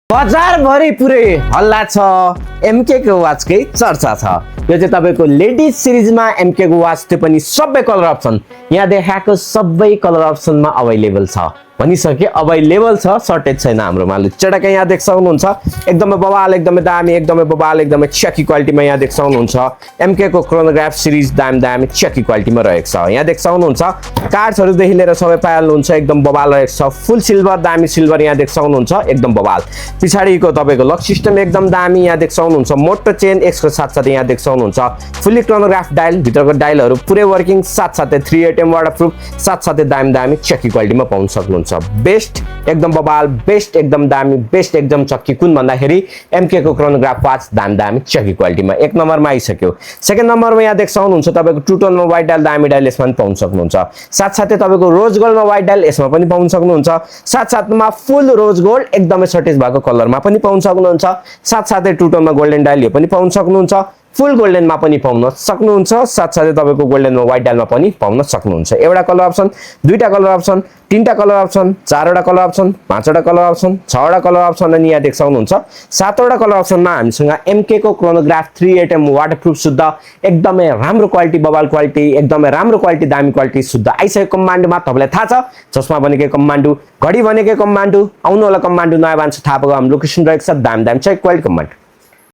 बजारभरि पुरै हल्ला छ एमके को वाचकै चर्चा छ। यो चाहिँ तपाईको लेडिज सिरिजमा एमके को वाच त्यो पनि सबै कलर अप्सन यहाँ देखाएको सबै कलर अप्सनमा अवेलेबल छ भनिसके अवेलेबल छ, सर्टेज छैन हाम्रोमा। चटक्कै यहाँ देख सक्नुहुन्छ एकदमै बवाल, एकदमै दामी, एकदमै बवाल, एकदमै चेकी क्वालिटीमा यहाँ देख सक्नुहुन्छ एमके को क्रोनोग्राफ सिरिज दामी दामी चेकी क्वालिटीमा रहेको छ। यहाँ देख सक्नुहुन्छ कार्ड्सहरुदेखि लिएर सबै पाइहाल्नुहुन्छ, एकदम बवाल रहेको छ। फुल सिल्भर, दामी सिल्भर यहाँ देख सक्नुहुन्छ एकदम बवाल। पछाडीको तपाईको लक सिस्टम एकदम दामी यहाँ देख सक्नुहुन्छ। मोटो चेन एक्स को साथसाथै यहाँ देख सक्नुहुन्छ फुल्ली क्रोनोग्राफ डायल, भित्रको डायलहरु पुरै वर्किङ, साथसाथै 3ATM वाटरप्रुफ, साथसाथै दामी दामी चेकी क्वालिटीमा पाउन सक्नुहुन्छ। बेस्ट एकदम बवाल, बेस्ट एकदम दामी, बेस्ट एकदम चक्की कुन भन्दाखेरि एमके को क्रोनोग्राफ वाच दामी दामी चक्की क्वालिटीमा एक नम्बरमा आइसक्यो। सेकेन्ड नम्बरमा यहाँ देख सक्नुहुन्छ तपाईको टु टोनमा वाइट डायल, दामी डायल यसमा पनि पाउन सक्नुहुन्छ। साथसाथै तपाईको रोज गोल्डमा वाइट डायल यसमा पनि पाउन सक्नुहुन्छ। साथसाथमा फुल रोज गोल्ड एकदमै सर्टेज भएको कलरमा पनि पाउन सक्नुहुन्छ। साथसाथै टु टोनमा गोल्डन डायल यो पनि पाउन सक्नुहुन्छ। फुल गोल्डनमा पनि पाउन सक्नुहुन्छ। साथसाथै तपाईको गोल्डनमा वाइट डायलमा पनि पाउन सक्नुहुन्छ। एउटा कलर अप्सन, दुईटा कलर अप्सन, तीनटा कलर अप्सन, चारवटा कलर अप्सन, पाँचवटा कलर अप्सन, छवटा कलर अप्सन अनि यहाँ देख सक्नुहुन्छ सातवटा कलर अप्सनमा हामीसँग एमके को क्रोनोग्राफ 3ATM वाटरप्रुफ शुद्ध एकदमै राम्रो क्वालिटी, बवाल क्वालिटी, एकदमै राम्रो क्वालिटी, दामी क्वालिटी शुद्ध आइसकेको कमान्डोमा। तपाईलाई थाहा छ चस्मा भनेकै कमान्डो, घडी भनेकै कमान्डो, आउनु होला कमान्डो, नयाँ बान्छ थाहा पाएको हाम्रो लोकेसन रहेको छ दामी दामी चाहिँ क्वालिटी कमान्डो।